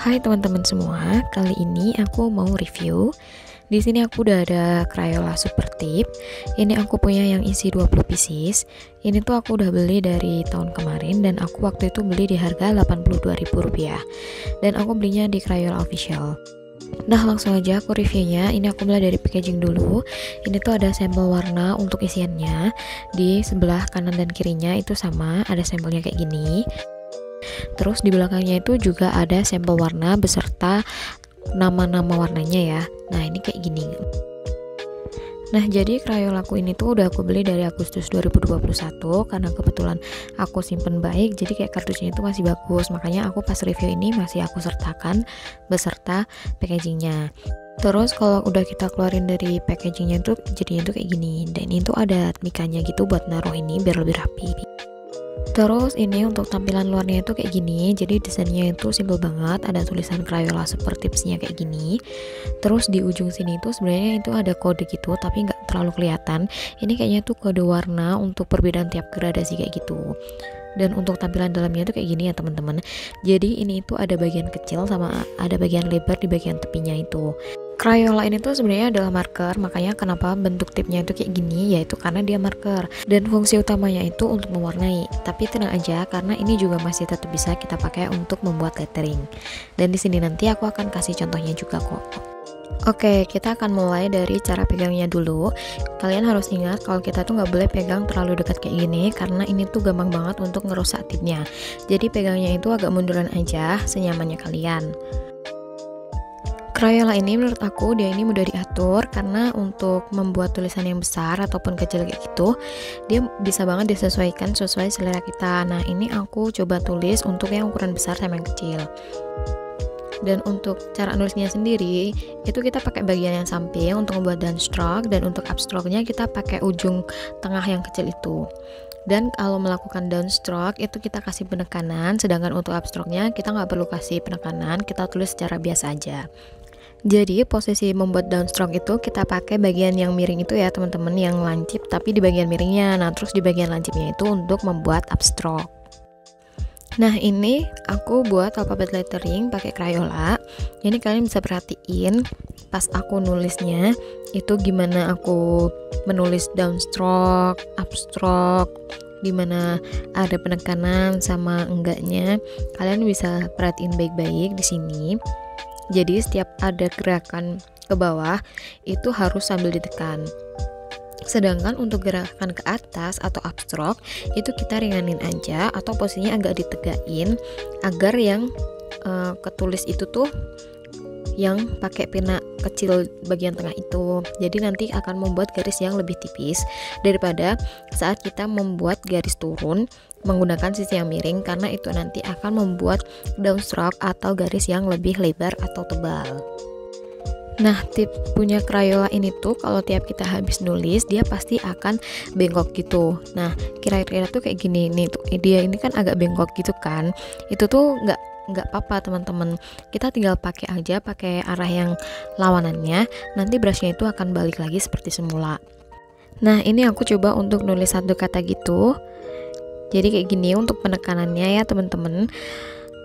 Hai teman-teman semua, kali ini aku mau review. Di sini aku udah ada Crayola Super Tip. Ini aku punya yang isi 20 pieces. Ini tuh aku udah beli dari tahun kemarin dan aku waktu itu beli di harga Rp82.000. Dan aku belinya di Crayola Official. Nah, langsung aja aku reviewnya. Ini aku mulai dari packaging dulu. Ini tuh ada sampel warna untuk isiannya. Di sebelah kanan dan kirinya itu sama, ada sampelnya kayak gini. Terus di belakangnya itu juga ada sampel warna beserta nama-nama warnanya ya. Nah, ini kayak gini. Nah, jadi Crayolaku ini tuh udah aku beli dari Agustus 2021 karena kebetulan aku simpen baik, jadi kayak kartusnya itu masih bagus. Makanya aku pas review ini masih aku sertakan beserta packagingnya. Terus kalau udah kita keluarin dari packagingnya tuh jadinya tuh kayak gini. Dan itu ada mikanya gitu buat naruh ini biar lebih rapi. Terus ini untuk tampilan luarnya itu kayak gini. Jadi desainnya itu simple banget, ada tulisan Crayola Super Tipsnya kayak gini. Terus di ujung sini itu sebenarnya itu ada kode gitu, tapi nggak terlalu kelihatan. Ini kayaknya tuh kode warna untuk perbedaan tiap gradasi kayak gitu. Dan untuk tampilan dalamnya itu kayak gini ya teman-teman. Jadi ini itu ada bagian kecil sama ada bagian lebar di bagian tepinya itu. Crayola ini tuh sebenarnya adalah marker, makanya kenapa bentuk tipnya itu kayak gini, yaitu karena dia marker. Dan fungsi utamanya itu untuk mewarnai. Tapi tenang aja, karena ini juga masih tetap bisa kita pakai untuk membuat lettering. Dan di sini nanti aku akan kasih contohnya juga kok. Oke, kita akan mulai dari cara pegangnya dulu. Kalian harus ingat kalau kita tuh nggak boleh pegang terlalu dekat kayak gini, karena ini tuh gampang banget untuk ngerusak tipnya. Jadi pegangnya itu agak munduran aja, senyamannya kalian. Crayola ini menurut aku dia ini mudah diatur karena untuk membuat tulisan yang besar ataupun kecil kayak gitu dia bisa banget disesuaikan sesuai selera kita. Nah, ini aku coba tulis untuk yang ukuran besar sama yang kecil. Dan untuk cara nulisnya sendiri itu kita pakai bagian yang samping untuk membuat downstroke, dan untuk upstroke-nya kita pakai ujung tengah yang kecil itu. Dan kalau melakukan downstroke itu kita kasih penekanan, sedangkan untuk upstroke-nya kita nggak perlu kasih penekanan, kita tulis secara biasa aja. Jadi posisi membuat downstroke itu kita pakai bagian yang miring itu ya teman-teman, yang lancip tapi di bagian miringnya. Nah, terus di bagian lancipnya itu untuk membuat upstroke. Nah, ini aku buat alphabet lettering pakai Crayola. Ini kalian bisa perhatiin pas aku nulisnya itu gimana aku menulis downstroke, upstroke, dimana ada penekanan sama enggaknya. Kalian bisa perhatiin baik-baik di sini. Jadi setiap ada gerakan ke bawah itu harus sambil ditekan. Sedangkan untuk gerakan ke atas atau upstroke itu kita ringanin aja atau posisinya agak ditegain agar yang ketulis itu tuh yang pakai pena kecil bagian tengah itu. Jadi nanti akan membuat garis yang lebih tipis daripada saat kita membuat garis turun menggunakan sisi yang miring, karena itu nanti akan membuat downstroke atau garis yang lebih lebar atau tebal. Nah, tips punya Crayola ini tuh kalau tiap kita habis nulis dia pasti akan bengkok gitu. Nah, kira-kira tuh kayak gini nih tuh, dia ini kan agak bengkok gitu kan. Itu tuh nggak apa-apa teman-teman, kita tinggal pakai arah yang lawanannya, nanti brushnya itu akan balik lagi seperti semula. Nah, ini aku coba untuk nulis satu kata gitu, jadi kayak gini untuk penekanannya ya teman-teman.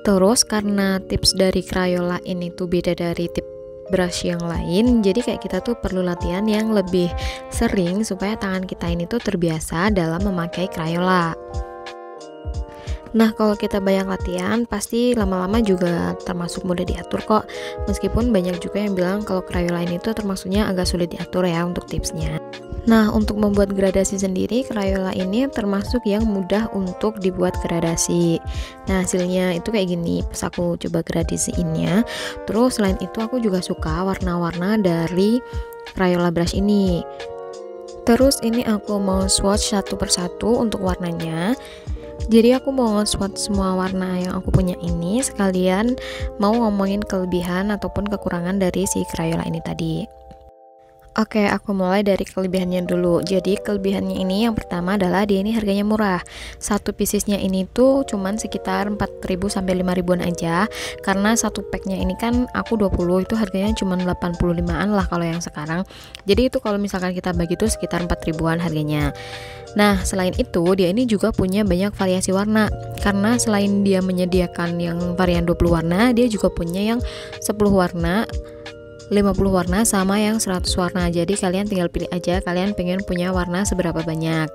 Terus karena tips dari Crayola ini tuh beda dari tip brush yang lain, jadi kayak kita tuh perlu latihan yang lebih sering supaya tangan kita ini tuh terbiasa dalam memakai Crayola. Nah, kalau kita banyak latihan, pasti lama-lama juga termasuk mudah diatur kok. Meskipun banyak juga yang bilang kalau Crayola ini tuh termasuknya agak sulit diatur ya untuk tipsnya. Nah, untuk membuat gradasi sendiri, Crayola ini termasuk yang mudah untuk dibuat gradasi. Nah, hasilnya itu kayak gini, pas aku coba gradasiinnya. Terus selain itu aku juga suka warna-warna dari Crayola brush ini. Terus ini aku mau swatch satu persatu untuk warnanya. Jadi aku mau nge-swatch semua warna yang aku punya ini, sekalian mau ngomongin kelebihan ataupun kekurangan dari si Crayola ini tadi. Oke, aku mulai dari kelebihannya dulu. Jadi kelebihannya ini yang pertama adalah dia ini harganya murah. Satu piecesnya ini tuh cuman sekitar 4.000 sampai 5.000-an aja. Karena satu packnya ini kan aku 20 itu harganya cuman 85-an lah kalau yang sekarang. Jadi itu kalau misalkan kita bagi tuh sekitar 4.000-an harganya. Nah, selain itu dia ini juga punya banyak variasi warna. Karena selain dia menyediakan yang varian 20 warna, dia juga punya yang 10 warna, 50 warna, sama yang 100 warna. Jadi kalian tinggal pilih aja kalian pengen punya warna seberapa banyak.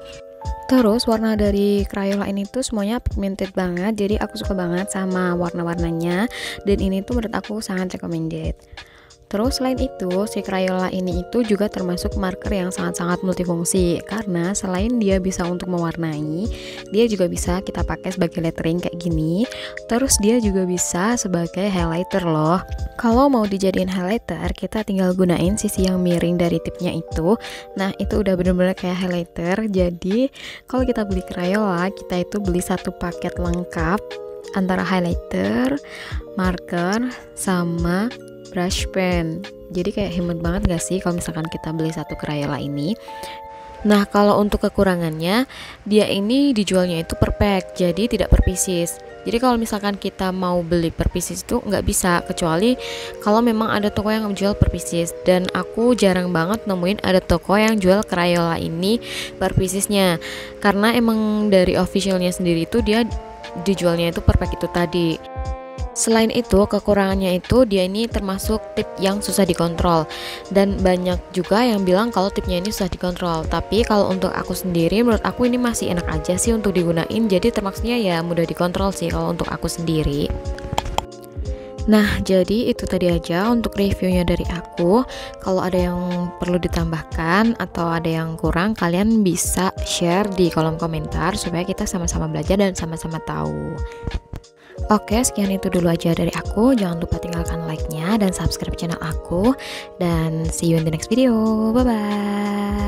Terus warna dari Crayola ini tuh semuanya pigmented banget, jadi aku suka banget sama warna-warnanya, dan ini tuh menurut aku sangat recommended. Terus selain itu, si Crayola ini itu juga termasuk marker yang sangat-sangat multifungsi, karena selain dia bisa untuk mewarnai, dia juga bisa kita pakai sebagai lettering kayak gini. Terus dia juga bisa sebagai highlighter loh. Kalau mau dijadiin highlighter, kita tinggal gunain sisi yang miring dari tipnya itu. Nah, itu udah bener-bener kayak highlighter. Jadi kalau kita beli Crayola, kita itu beli satu paket lengkap antara highlighter, marker, sama brush pen. Jadi kayak hemat banget gak sih kalau misalkan kita beli satu Crayola ini. Nah, kalau untuk kekurangannya, dia ini dijualnya itu per pack, jadi tidak per pieces. Jadi kalau misalkan kita mau beli per pieces itu nggak bisa, kecuali kalau memang ada toko yang jual per pieces. Dan aku jarang banget nemuin ada toko yang jual Crayola ini per piecesnya, karena emang dari officialnya sendiri itu dia dijualnya itu per pack itu tadi. Selain itu, kekurangannya itu dia ini termasuk tip yang susah dikontrol, dan banyak juga yang bilang kalau tipnya ini susah dikontrol. Tapi kalau untuk aku sendiri, menurut aku ini masih enak aja sih untuk digunain, jadi termasuknya ya mudah dikontrol sih kalau untuk aku sendiri. Nah, jadi itu tadi aja untuk reviewnya dari aku. Kalau ada yang perlu ditambahkan atau ada yang kurang, kalian bisa share di kolom komentar supaya kita sama-sama belajar dan sama-sama tahu. Oke, sekian itu dulu aja dari aku. Jangan lupa tinggalkan like-nya dan subscribe channel aku. Dan see you in the next video. Bye-bye.